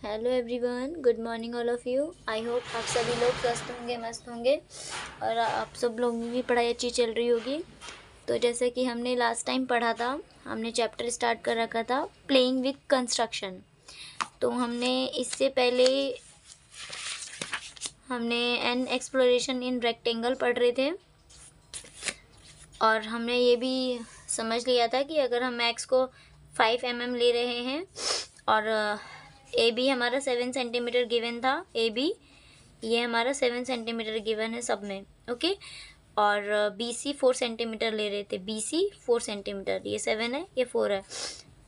Hello everyone, good morning all of you. I hope आप सभी लोग स्वस्थ होंगे, मस्त होंगे और आप सब लोगों की पढ़ाई अच्छी चल रही होगी। तो जैसे कि हमने लास्ट टाइम पढ़ा था, हमने चैप्टर स्टार्ट कर रखा था प्लेइंग विद कंस्ट्रक्शन। तो हमने इससे पहले एन एक्सप्लोरेशन इन रेक्टेंगल पढ़ रहे थे और हमने ये भी समझ लिया था कि अगर हम एक्स को 5 mm ले रहे हैं और ए बी हमारा 7 सेंटीमीटर गिवन था, ए बी ये हमारा 7 सेंटीमीटर गिवन है सब में, ओके। और बी सी 4 सेंटीमीटर ले रहे थे, बी सी 4 सेंटीमीटर, ये 7 है, ये 4 है।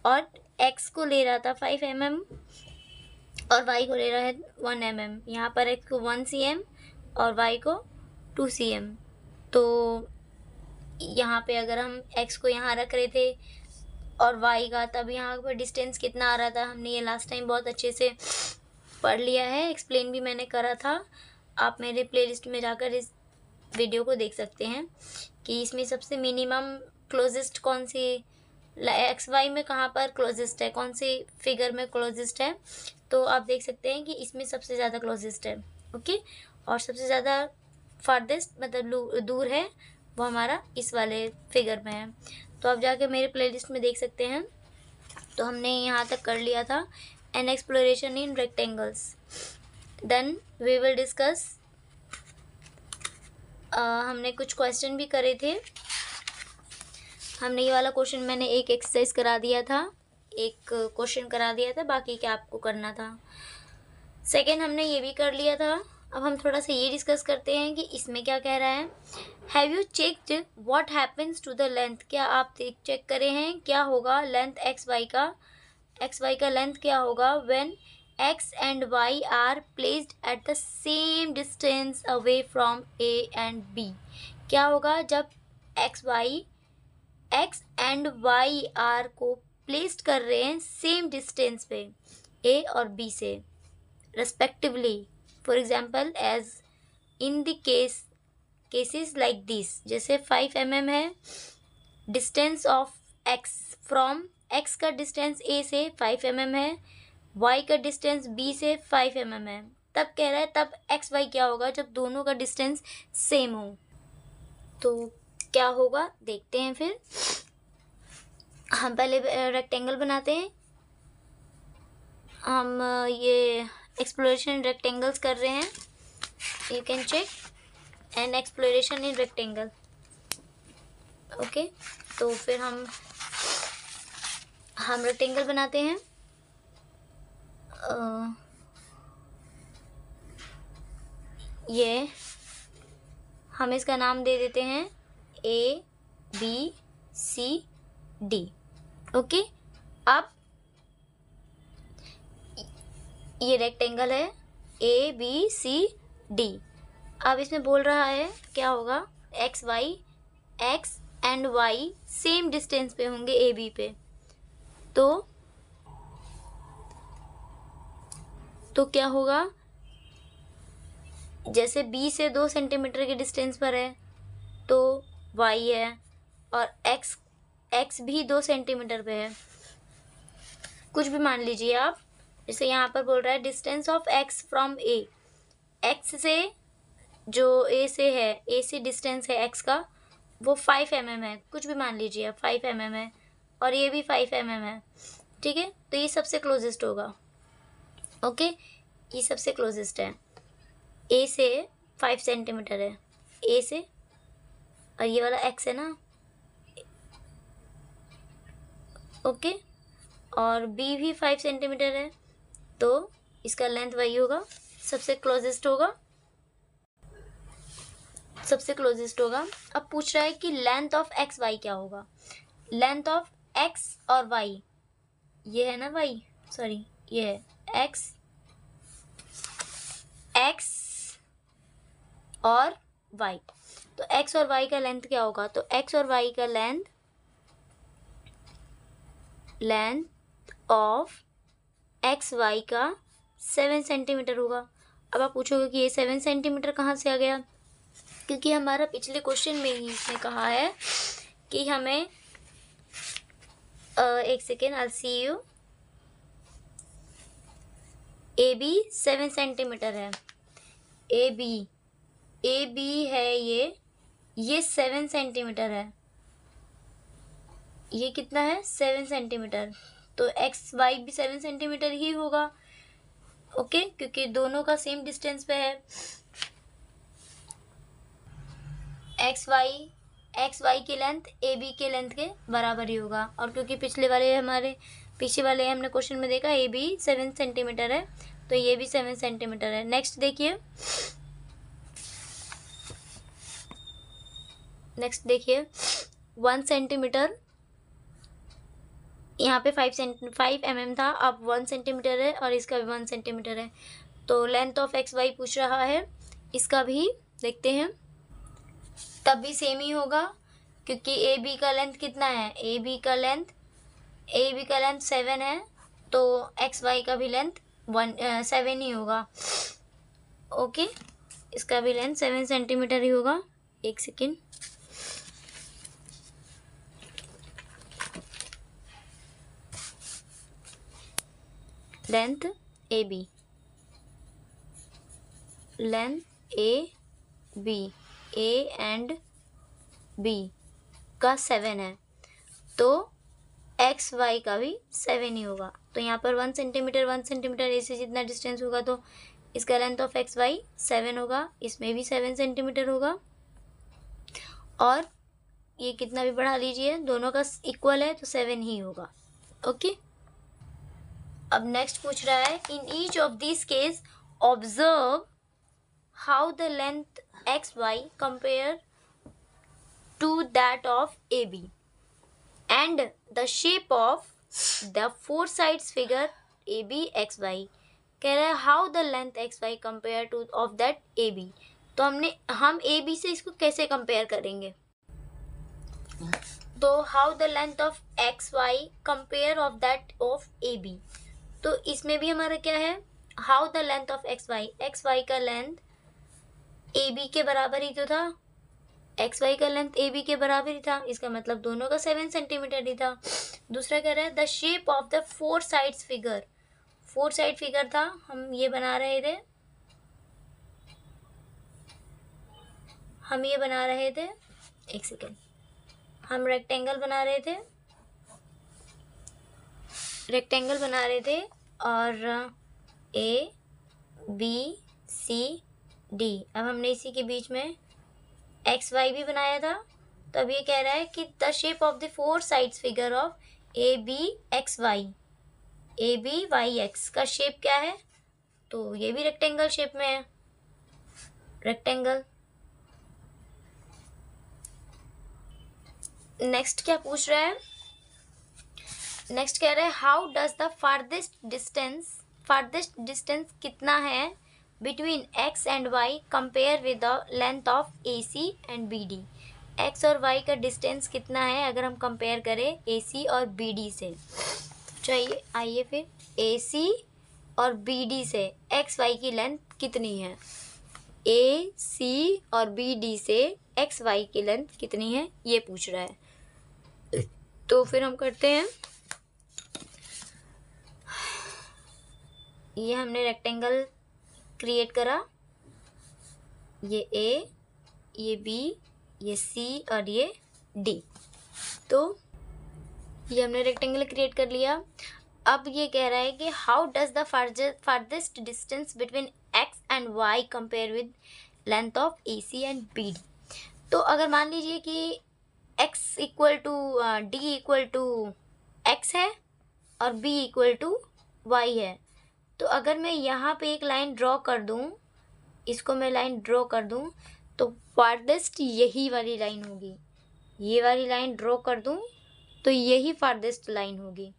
और एक्स को ले रहा था 5 mm और वाई को ले रहा है 1 mm। यहाँ पर एक्स को 1 cm और वाई को 2 cm। तो यहाँ पे अगर हम एक्स को यहाँ रख रहे थे और वाई का, तब यहाँ पर डिस्टेंस कितना आ रहा था, हमने ये लास्ट टाइम बहुत अच्छे से पढ़ लिया है, एक्सप्लेन भी मैंने करा था। आप मेरे प्लेलिस्ट में जाकर इस वीडियो को देख सकते हैं कि इसमें सबसे मिनिमम क्लोजेस्ट कौन सी एक्स वाई में कहाँ पर क्लोजेस्ट है, कौन सी फिगर में क्लोजेस्ट है। तो आप देख सकते हैं कि इसमें सबसे ज़्यादा क्लोजेस्ट है, ओके। और सबसे ज़्यादा फारदेस्ट मतलब दूर है वो हमारा इस वाले फिगर में है। तो आप जाके मेरे प्लेलिस्ट में देख सकते हैं। तो हमने यहाँ तक कर लिया था an exploration in rectangles. Then we will discuss, हमने कुछ क्वेश्चन भी करे थे। हमने ये वाला क्वेश्चन मैंने एक एक्सरसाइज करा दिया था, एक क्वेश्चन करा दिया था, बाकी क्या आपको करना था। सेकेंड हमने ये भी कर लिया था। अब हम थोड़ा सा ये डिस्कस करते हैं कि इसमें क्या कह रहा है। Have you checked what happens to the length, क्या आप चेक करे हैं क्या होगा लेंथ एक्स वाई का लेंथ क्या होगा when X and Y are placed at the same distance away from A and B. क्या होगा जब एक्स एंड वाई आर को प्लेस्ड कर रहे हैं सेम डिस्टेंस पे ए और बी से respectively. For example as in the cases like this, जैसे 5 mm है distance of X from, X का डिस्टेंस ए से 5 mm है, वाई का डिस्टेंस बी से 5 mm है। तब कह रहा है तब एक्स वाई क्या होगा जब दोनों का डिस्टेंस सेम हो। तो क्या होगा देखते हैं। फिर हम पहले रेक्टेंगल बनाते हैं। हम ये एक्सप्लोरेशन रेक्टेंगल्स कर रहे हैं। You can check an exploration in rectangle, okay. तो फिर हम रेक्टेंगल बनाते हैं। ये हम इसका नाम दे देते हैं A B C D, okay. अब ये रेक्टेंगल है ए बी सी डी। अब इसमें बोल रहा है क्या होगा, X and Y same distance पे होंगे ए बी पे। तो क्या होगा, जैसे बी से 2 सेंटीमीटर के डिस्टेंस पर है तो वाई है और एक्स भी 2 सेंटीमीटर पे है, कुछ भी मान लीजिए आप। जैसे यहाँ पर बोल रहा है distance of X from A, x से जो ए से है, ए से डिस्टेंस है एक्स का वो 5 mm है, कुछ भी मान लीजिए आप 5 mm है और ये भी 5 mm है, ठीक है। तो ये सबसे क्लोजेस्ट होगा, ओके। ये सबसे क्लोजेस्ट है, ए से 5 सेंटीमीटर है ए से, और ये वाला एक्स है ना, ओके। और बी भी 5 सेंटीमीटर है, तो इसका लेंथ वही होगा, सबसे क्लोजेस्ट होगा। अब पूछ रहा है कि लेंथ ऑफ एक्स वाई क्या होगा। लेंथ ऑफ एक्स और वाई, ये है ना वाई, सॉरी ये है एक्स और वाई। तो एक्स और वाई का लेंथ क्या होगा, तो एक्स और वाई का लेंथ ऑफ एक्स वाई का 7 सेंटीमीटर होगा। अब आप पूछोगे कि ये 7 सेंटीमीटर कहाँ से आ गया, क्योंकि हमारा पिछले क्वेश्चन में ही इसने कहा है कि हमें एक second, I see you. A B 7 centimetre है, ए बी है ये 7 सेंटीमीटर है, ये कितना है 7 सेंटीमीटर, तो एक्स वाई भी 7 सेंटीमीटर ही होगा। ओके, क्योंकि दोनों का सेम डिस्टेंस पे है। एक्स वाई की लेंथ ए बी के लेंथ के बराबर ही होगा, और क्योंकि पीछे वाले हमने क्वेश्चन में देखा ए बी 7 सेंटीमीटर है, तो ये भी 7 सेंटीमीटर है। नेक्स्ट देखिए 1 सेंटीमीटर, यहाँ पे 5 mm था, अब 1 सेंटीमीटर है और इसका भी 1 सेंटीमीटर है, तो लेंथ ऑफ एक्स वाई पूछ रहा है, इसका भी देखते हैं, तब भी सेम ही होगा, क्योंकि ए बी का लेंथ कितना है, ए बी का लेंथ 7 है, तो एक्स वाई का भी लेंथ 7 ही होगा। ओके, इसका भी लेंथ 7 सेंटीमीटर ही होगा। एक second, length A B A and B का 7 है, तो एक्स वाई का भी 7 ही होगा। तो यहाँ पर 1 सेंटीमीटर ए से जितना डिस्टेंस होगा, तो इसका लेंथ ऑफ एक्स वाई 7 होगा, इसमें भी 7 सेंटीमीटर होगा, और ये कितना भी बढ़ा लीजिए, दोनों का इक्वल है, तो 7 ही होगा। ओके, अब नेक्स्ट पूछ रहा है, in each of this case observe how the length X Y compare to that of A B and the shape of the 4 sides figure A B X Y. कह रहा है how the length X Y compare to of that A B. तो हम A B से इसको कैसे compare करेंगे, तो how the length of X Y compare of that of A B, तो इसमें भी हमारा क्या है, how the length of X Y का लेंथ ए बी के बराबर ही तो था, एक्स वाई का लेंथ ए बी के बराबर ही था, इसका मतलब दोनों का 7 सेंटीमीटर ही था। दूसरा कह रहा है the shape of the 4 sides figure, 4 side figure था, हम ये बना रहे थे, एक सेकेंड, हम रेक्टेंगल बना रहे थे और ए बी सी डी, अब हमने इसी के बीच में एक्स वाई भी बनाया था, तो अब ये कह रहा है कि the shape of the 4 sides figure of A B X Y, A B Y X का शेप क्या है, तो ये भी रेक्टेंगल शेप में है, रेक्टेंगल। नेक्स्ट क्या पूछ रहा है, नेक्स्ट कह रहा है how does the farthest distance कितना है between X and Y compare with the length of A C and B D. X और वाई का डिस्टेंस कितना है अगर हम कंपेयर करें ए सी और बी डी से। चाहिए आइए फिर ए सी और बी डी से एक्स वाई की लेंथ कितनी है, ए सी और बी डी से एक्स वाई की लेंथ कितनी है ये पूछ रहा है। तो फिर हम करते हैं, ये हमने रेक्टेंगल क्रिएट करा, ये ए, ये बी, ये सी और ये डी, तो ये हमने रेक्टेंगल क्रिएट कर लिया। अब ये कह रहा है कि how does the farthest distance between X and Y compare with length of A C and B D. तो अगर मान लीजिए कि x equal to D equal to X है और b इक्वल टू वाई है, तो अगर मैं यहाँ पे एक लाइन ड्रॉ कर दूँ, इसको मैं लाइन ड्रॉ कर दूँ, तो फारदेस्ट यही वाली लाइन होगी, ये वाली लाइन ड्रॉ कर दूँ तो यही फारदेस्ट लाइन होगी,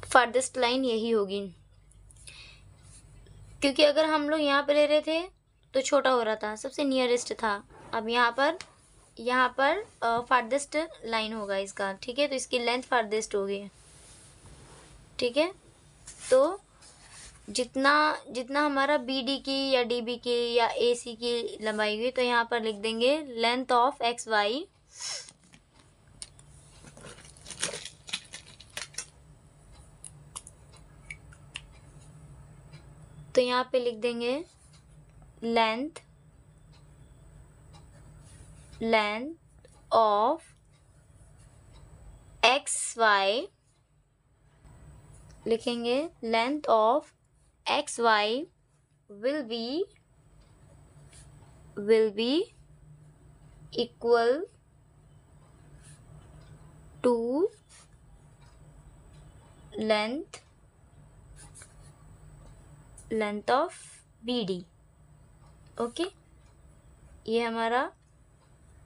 फारदेस्ट लाइन यही होगी, क्योंकि अगर हम लोग यहाँ पे ले रहे थे तो छोटा हो रहा था, सबसे नियरेस्ट था। अब यहाँ पर फारदेस्ट लाइन होगा इसका, ठीक है, तो इसकी लेंथ फारदेस्ट होगी, ठीक है। तो जितना हमारा बी डी की या डी बी की या ए सी की लंबाई हुई, तो यहाँ पर लिख देंगे लेंथ ऑफ एक्स वाई तो यहाँ पे लिख देंगे लेंथ ऑफ एक्स वाई, लिखेंगे length of X Y will be equal to length of B D. Okay, ये हमारा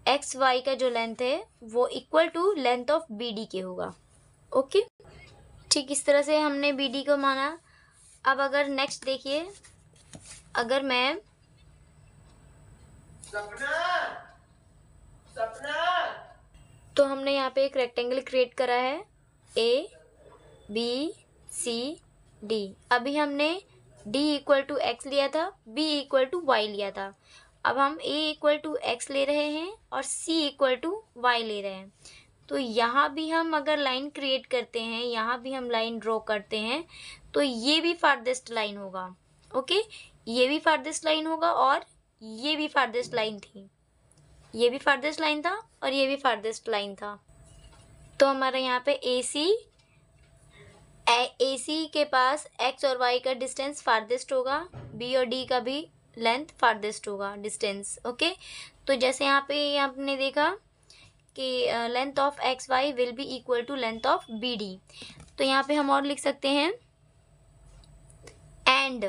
एक्स वाई का जो लेंथ है वो equal to length of B D के होगा। ओके, ठीक इस तरह से हमने बी डी को माना। अब अगर नेक्स्ट देखिए, अगर मैं तो हमने यहाँ पे एक रेक्टेंगल क्रिएट करा है ए बी सी डी। अभी हमने d इक्वल टू एक्स लिया था, b इक्वल टू वाई लिया था। अब हम a इक्वल टू एक्स ले रहे हैं और c इक्वल टू वाई ले रहे हैं। तो यहाँ भी हम अगर लाइन क्रिएट करते हैं, यहाँ भी हम लाइन ड्रॉ करते हैं, तो ये भी फारदेस्ट लाइन होगा। ओके, ये भी फारदेस्ट लाइन होगा और ये भी फारदेस्ट लाइन थी, ये भी फारदेस्ट लाइन था और ये भी फारदेस्ट लाइन था। तो हमारा यहाँ पे AC के पास x और y का डिस्टेंस फारदेस्ट होगा, B और D का भी लेंथ फारदेस्ट होगा डिस्टेंस। ओके, तो जैसे यहाँ पे आपने देखा कि length of X Y will be equal to length of B D. तो यहाँ पे हम और लिख सकते हैं एंड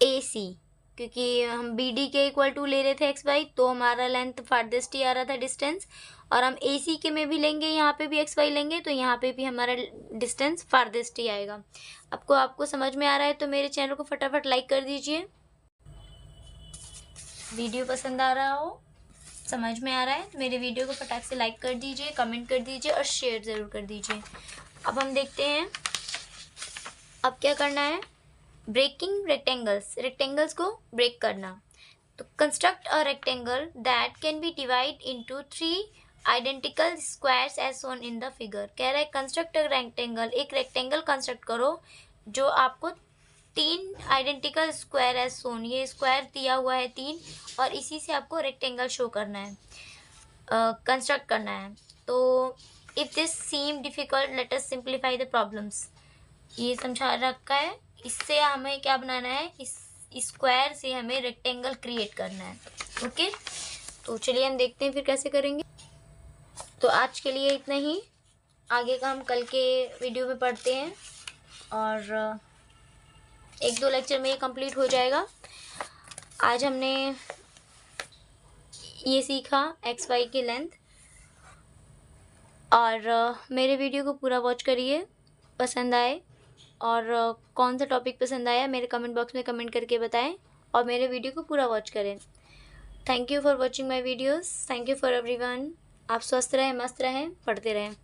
AC, क्योंकि हम बी डी के इक्वल टू ले रहे थे एक्स वाई, तो हमारा लेंथ फारदेस्ट ही आ रहा था डिस्टेंस, और हम AC के में भी लेंगे, यहाँ पे भी एक्स वाई लेंगे, तो यहाँ पे भी हमारा डिस्टेंस फारदेस्ट ही आएगा। आपको समझ में आ रहा है तो मेरे चैनल को फटाफट लाइक कर दीजिए। वीडियो पसंद आ रहा हो, समझ में आ रहा है तो मेरे वीडियो को फटाक से लाइक कर दीजिए, कमेंट कर दीजिए और शेयर ज़रूर कर दीजिए। अब हम देखते हैं अब क्या करना है। ब्रेकिंग रेक्टेंगल्स को ब्रेक करना। तो construct a rectangle that can be divide into 3 identical squares as shown in the figure. कह रहा है कंस्ट्रक्ट अ रेक्टेंगल, एक रेक्टेंगल कंस्ट्रक्ट करो जो आपको 3 आइडेंटिकल स्क्वायर एज शोन, ये स्क्वायर दिया हुआ है 3 और इसी से आपको रेक्टेंगल शो करना है, कंस्ट्रक्ट करना है। तो if this seam difficult let us simplify the problems, ये समझा रखा है। इससे हमें क्या बनाना है, इस स्क्वायर से हमें रेक्टेंगल क्रिएट करना है। ओके, तो चलिए हम देखते हैं फिर कैसे करेंगे। तो आज के लिए इतना ही, आगे का हम कल के वीडियो में पढ़ते हैं और 1-2 लेक्चर में ये कंप्लीट हो जाएगा। आज हमने ये सीखा एक्स वाई की लेंथ, और मेरे वीडियो को पूरा वॉच करिए, पसंद आए और कौन सा टॉपिक पसंद आया मेरे कमेंट बॉक्स में कमेंट करके बताएं और मेरे वीडियो को पूरा वॉच करें। Thank you for watching my videos, thank you for everyone. आप स्वस्थ रहें, मस्त रहें, पढ़ते रहें।